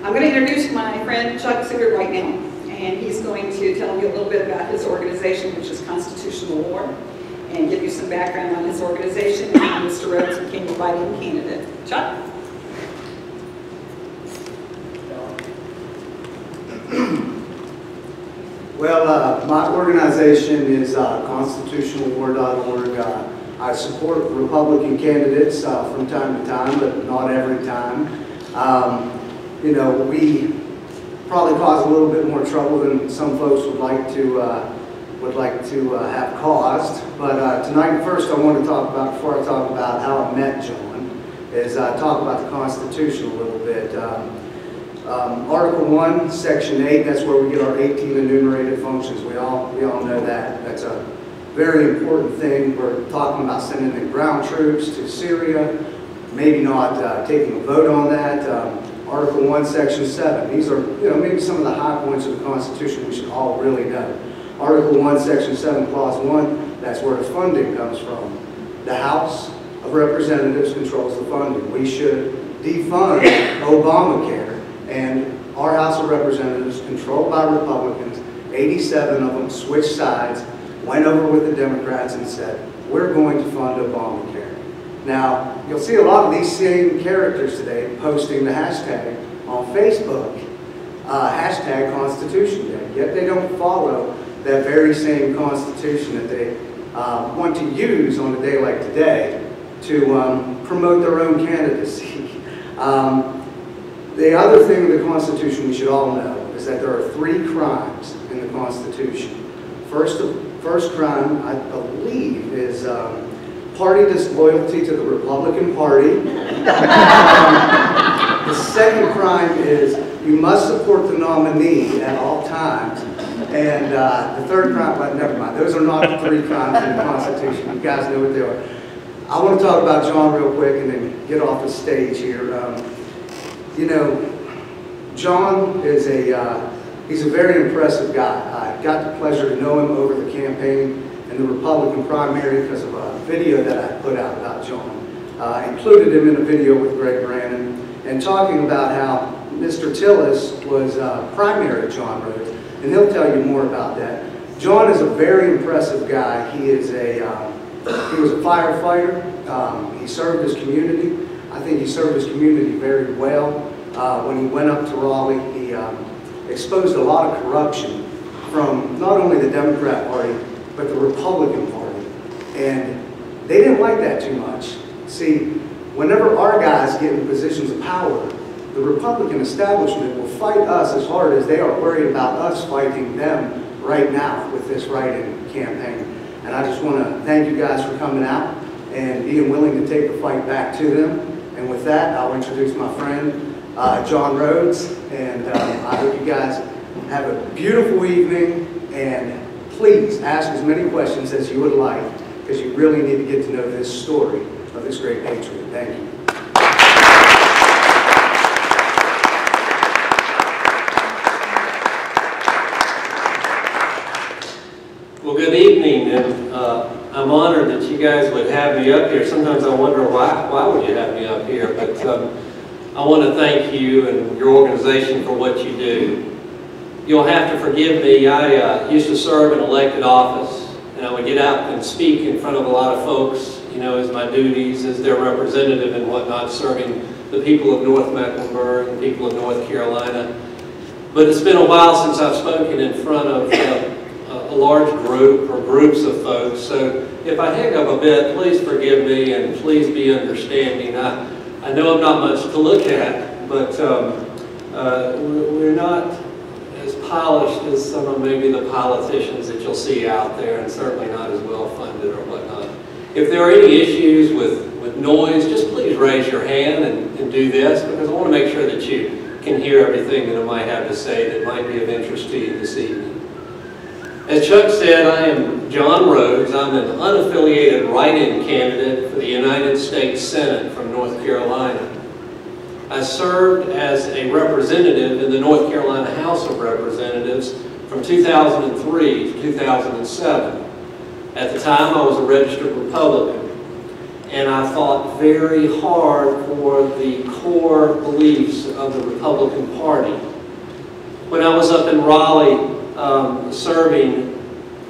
I'm going to introduce my friend Chuck Sigurd right now, and he's going to tell you a little bit about his organization, which is Constitutional War, and give you some background on his organization, and how Mr. Rhodes became the write-in candidate. Chuck? Well, my organization is constitutionalwar.org. I support Republican candidates from time to time, but not every time. You know, we probably cause a little bit more trouble than some folks would like to have caused. But tonight, first, I want to talk about, before I talk about how I met John, is talk about the Constitution a little bit. Article 1, Section 8, that's where we get our 18 enumerated functions. We all know that. That's a very important thing. We're talking about sending in ground troops to Syria, maybe not taking a vote on that. Article 1, Section 7. These are, you know, maybe some of the high points of the Constitution we should all really know. Article 1, Section 7, Clause 1, that's where the funding comes from. The House of Representatives controls the funding. We should defund Obamacare. And our House of Representatives, controlled by Republicans, 87 of them switched sides, went over with the Democrats and said, we're going to fund Obamacare. Now, you'll see a lot of these same characters today posting the hashtag on Facebook, hashtag Constitution Day, yet they don't follow that very same Constitution that they want to use on a day like today to promote their own candidacy. The other thing in the Constitution we should all know is that there are 3 crimes in the Constitution. First crime, I believe, is party disloyalty to the Republican Party. The second crime is you must support the nominee at all times. And the third crime, well, never mind, those are not the 3 crimes in the Constitution. You guys know what they are. I want to talk about John real quick and then get off the stage here. You know, John is he's a very impressive guy. I got the pleasure to know him over the campaign and the Republican primary because of a video that I put out about John. Included him in a video with Greg Brannon and talking about how Mr. Tillis was primary John Rhodes, and he'll tell you more about that. John is a very impressive guy. He was a firefighter. He served his community. I think he served his community very well. When he went up to Raleigh, he exposed a lot of corruption from not only the Democrat Party, but the Republican Party. And they didn't like that too much. See, whenever our guys get in positions of power, the Republican establishment will fight us as hard as they are worried about us fighting them right now with this write-in campaign. And I just want to thank you guys for coming out and being willing to take the fight back to them. And with that, I'll introduce my friend, John Rhodes, and I hope you guys have a beautiful evening, and please ask as many questions as you would like, because you really need to get to know this story of this great patriot. Thank you. Well, good evening, and I'm honored that you guys would have me up here. Sometimes I wonder why would you have me up here, but I want to thank you and your organization for what you do. You'll have to forgive me. I used to serve in elected office, and I would get out and speak in front of a lot of folks, you know, as my duties as their representative and whatnot, serving the people of North Mecklenburg and people of North Carolina. But it's been a while since I've spoken in front of a large group or groups of folks. So if I hiccup a bit, please forgive me and please be understanding. I know I'm not much to look at, but we're not as polished as some of maybe the politicians that you'll see out there, and certainly not as well funded or whatnot. If there are any issues with noise, just please raise your hand and do this, because I want to make sure that you can hear everything that I might have to say that might be of interest to you this evening. As Chuck said, I am John Rhodes. I'm an unaffiliated write-in candidate for the United States Senate from North Carolina. I served as a representative in the North Carolina House of Representatives from 2003 to 2007. At the time, I was a registered Republican. and I fought very hard for the core beliefs of the Republican Party. When I was up in Raleigh serving,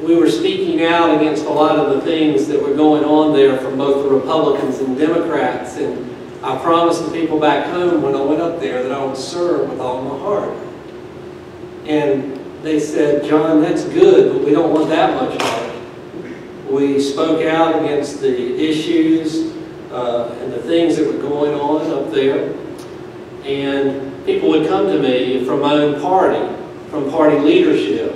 we were speaking out against a lot of the things that were going on there from both the Republicans and Democrats, and I promised the people back home when I went up there that I would serve with all my heart. And they said, "John, that's good, but we don't want that much heart." We spoke out against the issues and the things that were going on up there. And people would come to me from my own party, from party leadership,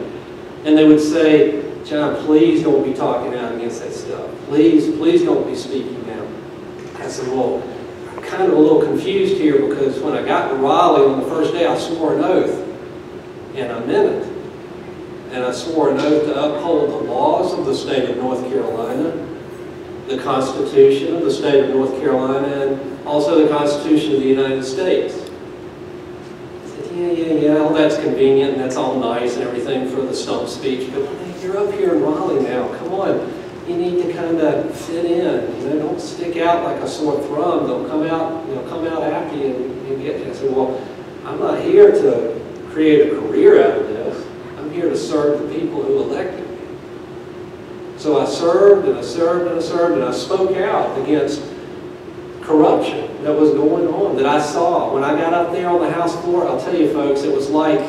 and they would say, "John, please don't be talking out against that stuff. Please, please don't be speaking out." I said, "Well, I'm kind of a little confused here because when I got to Raleigh on the first day, I swore an oath, and I meant it. And I swore an oath to uphold the laws of the state of North Carolina, the Constitution of the state of North Carolina, and also the Constitution of the United States." I said, yeah, all that's convenient and that's all nice and everything for the stump speech, but hey, you're up here in Raleigh now, come on. You need to kind of fit in, don't stick out like a sore thumb. Don't come out after you and get you. I said, well, I'm not here to create a career out of this. I'm here to serve the people who elected me. So I served and I served and I served and I spoke out against corruption that was going on, that I saw. When I got up there on the House floor, I'll tell you folks, it was like,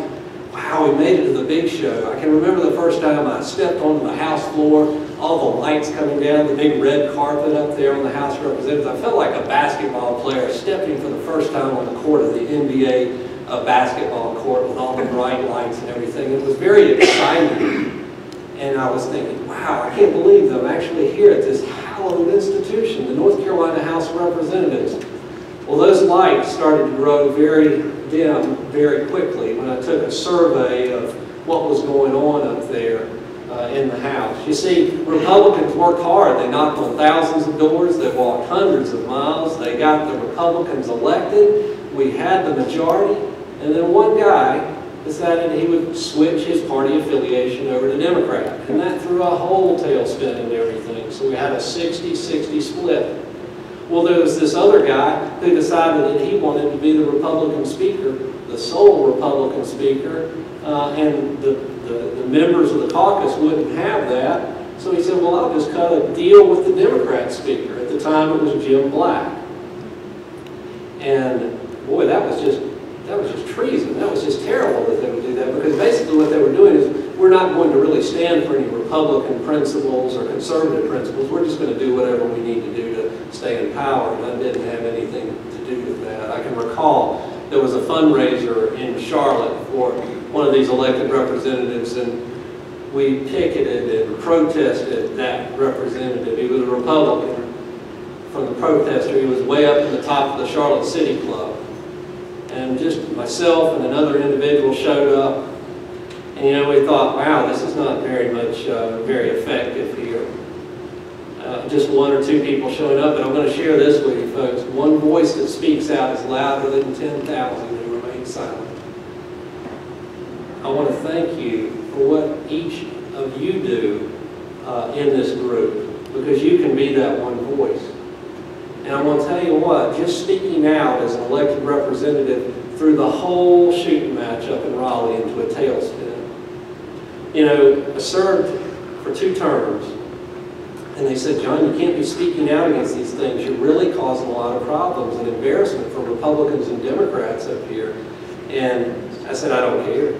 wow, we made it to the big show. I can remember the first time I stepped onto the House floor, all the lights coming down, the big red carpet up there on the House of Representatives. I felt like a basketball player stepping for the first time on the court of the NBA basketball court with all the bright lights and everything. It was very exciting. And I was thinking, wow, I can't believe that I'm actually here at this hallowed institution, the North Carolina House of Representatives. Well, those lights started to grow very dim very quickly when I took a survey of what was going on up there in the House. You see, Republicans worked hard. They knocked on thousands of doors. They walked hundreds of miles. They got the Republicans elected. We had the majority. And then one guy decided he would switch his party affiliation over to Democrat. And that threw a whole tailspin into everything. So we had a 60-60 split. Well, there was this other guy who decided that he wanted to be the Republican speaker, the sole Republican speaker, and the members of the caucus wouldn't have that. So he said, well, I'll just cut a deal with the Democrat speaker. At the time, it was Jim Black. And boy, that was just treason. That was just terrible that they would do that, because basically what they were doing is, we're not going to really stand for any Republican principles or conservative principles. We're just going to do whatever we need to do to stay in power, and I didn't have anything to do with that. I can recall there was a fundraiser in Charlotte for one of these elected representatives, and we picketed and protested that representative. He was a Republican. From the protester, he was way up in the top of the Charlotte City Club. And just myself and another individual showed up. And we thought, wow, this is not very effective here. Just one or two people showing up, and I'm going to share this with you folks. One voice that speaks out is louder than 10,000 who remain silent. I want to thank you for what each of you do in this group, because you can be that one voice. And I'm going to tell you what, just speaking out as an elected representative threw the whole shooting match up in Raleigh into a tailspin. I served for 2 terms, and they said, John, you can't be speaking out against these things. You're really causing a lot of problems and embarrassment for Republicans and Democrats up here. And I said, I don't care.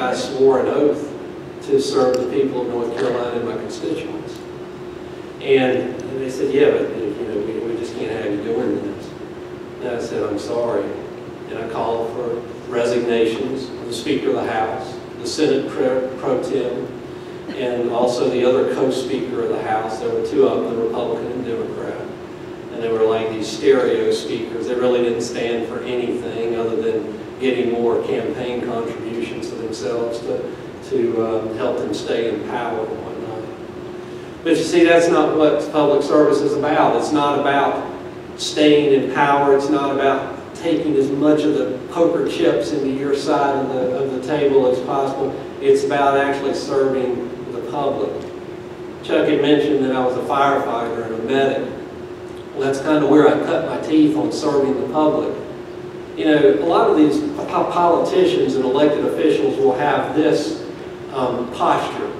I swore an oath to serve the people of North Carolina and my constituents. And they said, yeah, but we just can't have you doing this. And I said, I'm sorry. And I called for resignations of the Speaker of the House, the Senate Pro Tem, and also the other co-speaker of the House. There were 2 of them, the Republican and Democrat. And they were like these stereo speakers. They really didn't stand for anything other than getting more campaign contributions for themselves to help them stay in power and whatnot. But you see, that's not what public service is about. It's not about staying in power. It's not about taking as much of the poker chips into your side of the table as possible. It's about actually serving the public. Chuck had mentioned that I was a firefighter and a medic. Well, that's kind of where I cut my teeth on serving the public. You know, a lot of these politicians and elected officials will have this posture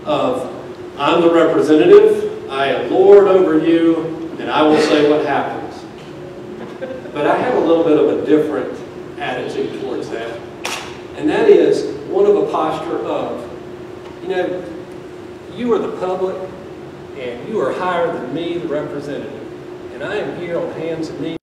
of, I'm the representative, I am Lord over you, and I will say what happens. But I have a little bit of a different attitude towards that. And that is one of a posture of, you know, you are the public, and you are higher than me, the representative. And I am here on hands and knees